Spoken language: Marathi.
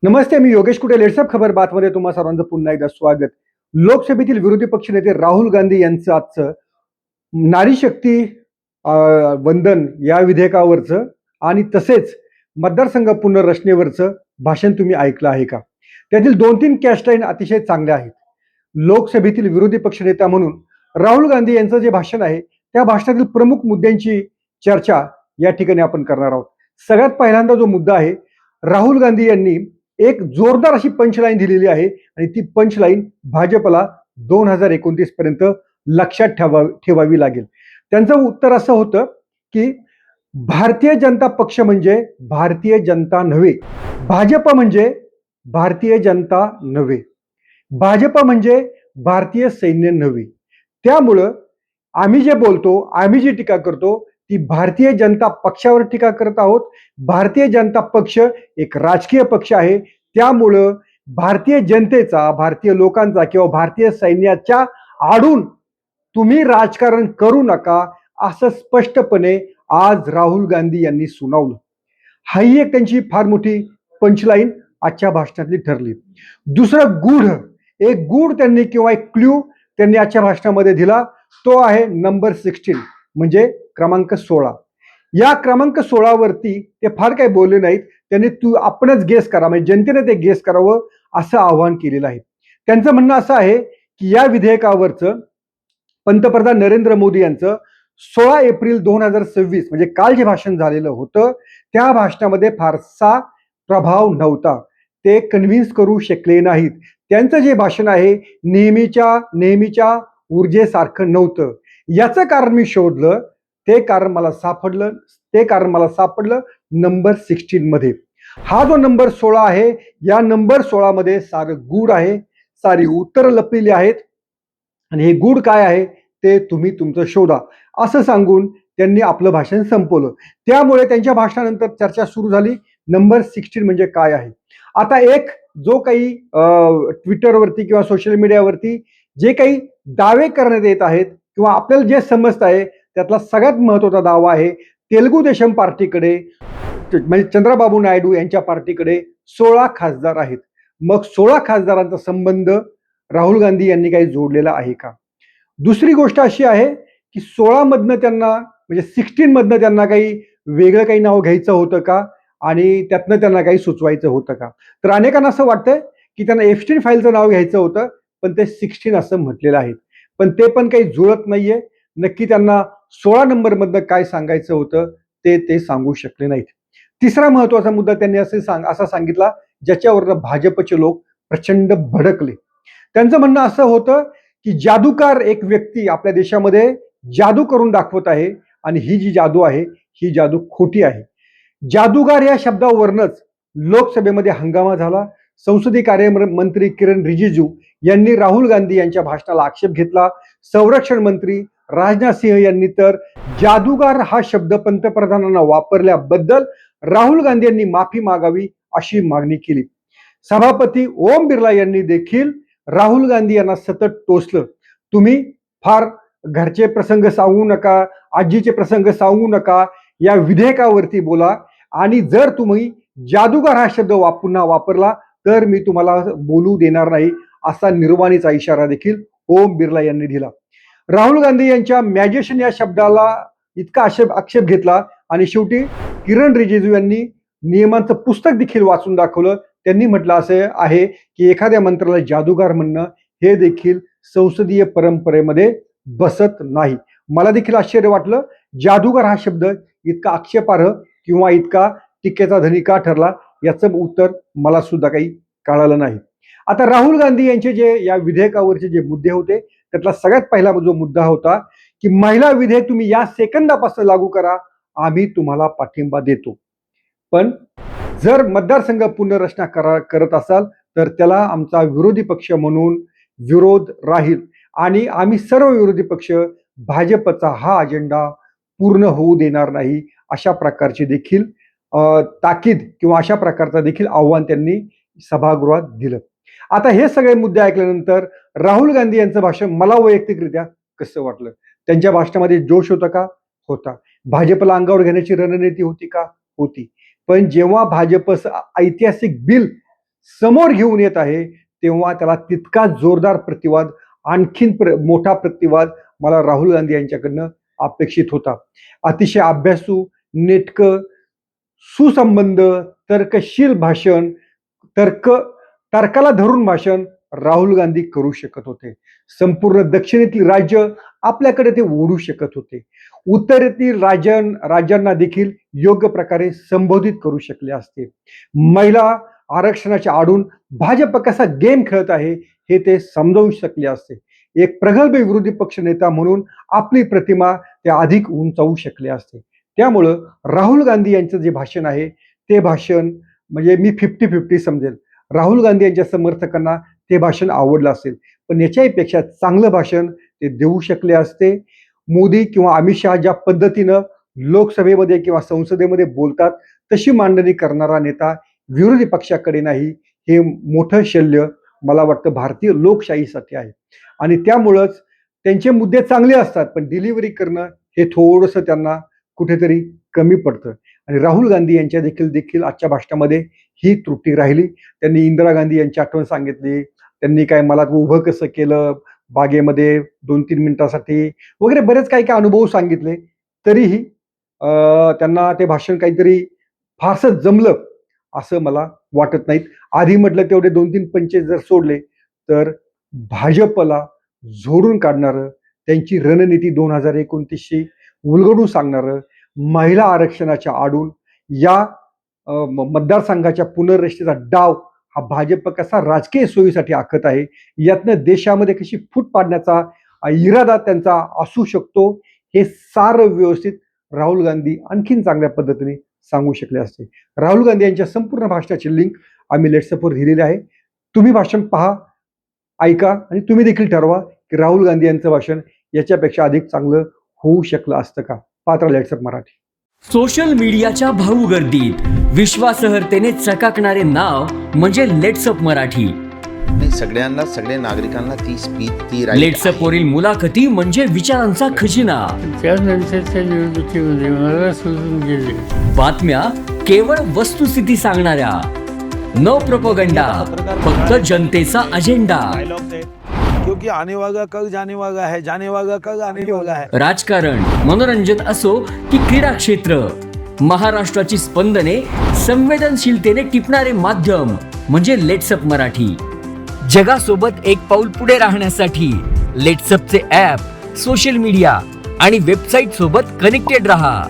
नमस्ते, मी योगेश कुटे. लेट्सअप खबर बातमध्ये तुम्हा सर्वांचं पुन्हा एकदा स्वागत. लोकसभेतील विरोधी पक्षनेते राहुल गांधी यांचं आजचं नारी शक्ती अ, वंदन या विधेयकावरचं आणि तसेच मतदारसंघ पुनर्रचनेवरचं भाषण तुम्ही ऐकलं आहे का? त्यातील 2-3 कॅचलाईन अतिशय चांगल्या आहेत. लोकसभेतील विरोधी पक्षनेता म्हणून राहुल गांधी यांचं जे भाषण आहे, त्या भाषणातील प्रमुख मुद्द्यांची चर्चा या ठिकाणी आपण करणार आहोत. सगळ्यात पहिल्यांदा जो मुद्दा आहे, राहुल गांधी यांनी एक जोरदार अशी पंचलाईन दिलेली आहे आणि ती पंचलाईन भाजपला 2029 पर्यंत लक्षात ठेवावी लागेल. त्यांचं उत्तर असं होतं की भारतीय जनता पक्ष म्हणजे भारतीय जनता नव्हे, भाजप म्हणजे भारतीय जनता नव्हे, भाजप म्हणजे भारतीय सैन्य नव्हे. त्यामुळं आम्ही जे बोलतो, आम्ही जी टीका करतो, ती भारतीय जनता पक्षावर टीका करत आहोत. भारतीय जनता पक्ष एक राजकीय पक्ष आहे. त्यामुळं भारतीय जनतेचा, भारतीय लोकांचा किंवा भारतीय सैन्याच्या आडून तुम्ही राजकारण करू नका, असं स्पष्टपणे आज राहुल गांधी यांनी सुनावलं. ही एक त्यांची फार मोठी पंचलाईन आजच्या भाषणातली ठरली. दुसरं एक गूढ त्यांनी किंवा एक क्ल्यू त्यांनी आजच्या भाषणामध्ये दिला. तो आहे नंबर 16 म्हणजे क्रमांक 16. या क्रमांक 16 वरती ते फार काही बोलले नाहीत. त्यांनी आपणच गेस करा, म्हणजे जनतेने ते गेस करावं असं आवाहन केलेलं आहे. त्यांचं म्हणणं असं आहे की या विधेयकावरचं पंतप्रधान नरेंद्र मोदी यांचं 16 एप्रिल 2026 म्हणजे काल जे भाषण झालेलं होतं, त्या भाषणामध्ये फारसा प्रभाव नव्हता. ते कन्व्हिन्स करू शकले नाहीत. त्यांचं जे भाषण आहे नेहमीच्या ऊर्जेसारखं नव्हतं. याचं कारण मी शोधलं. ते कारण मला सापडलं नंबर 16 मध्ये. हा जो नंबर 16 आहे, या नंबर 16 मध्ये सारं गूढ आहे, सारी उत्तरं लपलेली आहेत आणि हे गूढ काय आहे ते तुम्ही तुमचं शोधा, असं सांगून त्यांनी आपलं भाषण संपवलं. त्यामुळे त्यांच्या भाषणानंतर चर्चा सुरू झाली, नंबर 16 म्हणजे काय आहे. आता एक जो काही ट्विटरवरती किंवा सोशल मीडियावरती जे काही दावे करण्यात येत आहेत किंवा आपल्याला जे समजत आहे, त्यातला सगळ्यात महत्वाचा दावा आहे तेलुगू देशम पार्टीकडे, म्हणजे चंद्रबाबू नायडू यांच्या पार्टीकडे 16 खासदार आहेत. मग 16 खासदारांचा संबंध राहुल गांधी यांनी काही जोडलेला आहे का? दुसरी गोष्ट अशी आहे की 16 मधनं त्यांना, म्हणजे 16 मधनं त्यांना काही वेगळं काही नाव घ्यायचं होतं का आणि त्यातनं त्यांना काही सुचवायचं होतं का? तर अनेकांना असं वाटतंय की त्यांना एफस्टीन फाईलचं नाव घ्यायचं होतं, पण ते 16 असं म्हटलेलं आहे. पण ते पण काही जुळत नाहीये. नक्की त्यांना 16 नंबर मधनं काय सांगायचं होतं ते सांगू शकले नाहीत. तिसरा महत्वाचा मुद्दा त्यांनी असा सांगितला ज्याच्यावरनं भाजपचे लोक प्रचंड भडकले. त्यांचं म्हणणं असं होतं की जादूकार एक व्यक्ती आपल्या देशामध्ये जादू करून दाखवत आहे आणि ही जी जादू आहे, ही जादू खोटी आहे. जादूगार या शब्दावरूनच लोकसभेमध्ये हंगामा झाला. संसदीय कार्य मंत्री किरण रिजिजू यांनी राहुल गांधी यांच्या भाषणाला आक्षेप घेतला. संरक्षण मंत्री राजनाथ सिंह यांनी तर जादूगार हा शब्द पंतप्रधानांना वापरल्याबद्दल राहुल गांधी यांनी माफी मागावी अशी मागणी केली. सभापती ओम बिर्ला यांनी देखील राहुल गांधी यांना सतत टोचलं, तुम्ही फार घरचे प्रसंग सांगू नका, आजीचे प्रसंग सांगू नका, या विधेयकावरती बोला आणि जर तुम्ही जादूगार हा शब्द पुन्हा वापरला तर मी तुम्हाला बोलू देणार नाही, असा निर्वाणीचा इशारा देखील ओम बिर्ला यांनी दिला. राहुल गांधी यांच्या मॅजिशियन या शब्दाला इतका आक्षेप घेतला आणि शेवटी किरण रिजिजू यांनी नियमांचं पुस्तक देखील वाचून दाखवलं. त्यांनी म्हटलं असं आहे की एखाद्या मंत्र्याला जादूगार म्हणणं हे देखील संसदीय परंपरेमध्ये बसत नाही. मला देखील आश्चर्य वाटलं, जादूगार हा शब्द इतका आक्षेपार्ह किंवा इतका टीकेचा धनी का ठरला, याचं उत्तर मला सुद्धा काही कळालं नाही. आता राहुल गांधी यांचे जे या विधेयकावरचे जे मुद्दे होते, त्यातला सगळ्यात पहिला जो मुद्दा होता की महिला विधेयक तुम्ही या सेकंदापासून लागू करा, आम्ही तुम्हाला पाठिंबा देतो. पण जर मतदारसंघ पुनर्रचना करत असाल तर त्याला आमचा विरोधी पक्ष म्हणून विरोध राहील आणि आम्ही सर्व विरोधी पक्ष भाजपचा हा अजेंडा पूर्ण होऊ देणार नाही, अशा प्रकारची देखील ताकीद किंवा अशा प्रकारचं देखील आव्हान त्यांनी सभागृहात दिलं. आता हे सगळे मुद्दे ऐकल्यानंतर राहुल गांधी यांचं भाषण मला वैयक्तिकरित्या कसं वाटलं? त्यांच्या भाषणामध्ये जोश होता का? होता. भाजपला अंगावर घेण्याची रणनीती होती का? होती. पण जेव्हा भाजप ऐतिहासिक बिल समोर घेऊन येत आहे तेव्हा त्याला तितका जोरदार प्रतिवाद, आणखीन मोठा प्रतिवाद मला राहुल गांधी यांच्याकडनं अपेक्षित होता. अतिशय अभ्यासू, नेटकं, सुसंबंध, तर्कशील भाषण, तर्काला धरून भाषण राहुल गांधी करू शकत होते. संपूर्ण दक्षिणेतील राज्य आपल्याकडे ते ओढू शकत होते. उत्तरेतील राज्यांना देखील योग्य प्रकारे संबोधित करू शकले असते. महिला आरक्षणाच्या आडून भाजप कसा गेम खेळत आहे हे ते समजावू शकले असते. एक प्रगल्भ विरोधी पक्ष नेता म्हणून आपली प्रतिमा ते अधिक उंचावू शकले असते. त्यामुळं राहुल गांधी यांचं जे भाषण आहे ते भाषण म्हणजे मी 50-50 समजेल. राहुल गांधी यांच्या समर्थकांना ते भाषण आवडलं असेल, पण याच्यापेक्षा चांगलं भाषण ते देऊ शकले असते. मोदी किंवा अमित शहा ज्या पद्धतीनं लोकसभेमध्ये किंवा संसदेमध्ये बोलतात तशी मांडणी करणारा नेता विरोधी पक्षाकडे नाही, हे मोठं शल्य मला वाटतं भारतीय लोकशाहीसाठी आहे. आणि त्यामुळंच त्यांचे मुद्दे चांगले असतात, पण डिलिव्हरी करणं हे थोडंसं त्यांना कुठेतरी कमी पडतं. आणि राहुल गांधी यांच्या देखील आजच्या भाषणामध्ये ही त्रुटी राहिली. त्यांनी इंदिरा गांधी यांची आठवण सांगितली, त्यांनी काय मला उभं कसं केलं बागेमध्ये 2-3 मिनिटासाठी वगैरे बरेच काही काही अनुभव सांगितले. तरीही त्यांना ते भाषण काहीतरी फारसं जमलं असं मला वाटत नाहीत. आधी म्हटलं तेवढे 2-3 पंचे जर सोडले तर भाजपला झोडून काढणारं, त्यांची रणनीती 2029ची उलगडून सांगणारं, महिला आरक्षणाच्या आडून या मतदारसंघाच्या पुनर्रचनेचा डाव हा भाजप कसा राजकीय सोयीसाठी आखत आहे, यातनं देशामध्ये कशी फूट पाडण्याचा इरादा त्यांचा असू शकतो, हे सारं व्यवस्थित राहुल गांधी आणखीन चांगल्या पद्धतीने सांगू शकले असते. राहुल गांधी यांच्या संपूर्ण भाषणाची लिंक आम्ही लेट्सअपवर दिलेली आहे. तुम्ही भाषण पहा, ऐका आणि तुम्ही देखील ठरवा की राहुल गांधी यांचं भाषण याच्यापेक्षा अधिक चांगलं होऊ शकलं असतं का. पात्र लेट्सअप मराठी. सोशल मीडियाच्या भाऊ गर्दीत विश्वासार्हतेने चकाकणारे नाव म्हणजे लेट्सअप मराठी. सगळ्यांना, सगळ्या नागरिकांना ती स्पीच, ती लेट्सअप वरील मुलाखती म्हणजे विचारांचा खजिना. त्यानंतरच्या निवडणुकीमध्ये मला सोडून गेले. बातम्या केवळ वस्तुस्थिती सांगणाऱ्या, न प्रोपगंडा, फक्त जनतेचा अजेंडा. क्योंकि आने वाला कल जाने वाला है, जाने वाला कल आने वाला है. राजकारण, मनोरंजन असो की क्रीडा क्षेत्र, महाराष्ट्राची स्पंदने संवेदनशीलतेने टिपणारे माध्यम म्हणजे लेट्सअप मराठी. जगासोबत एक पाऊल पुढे राहण्यासाठी लेट्सअपचे ॲप, सोशल मीडिया आणि वेबसाईट सोबत कनेक्टेड रहा.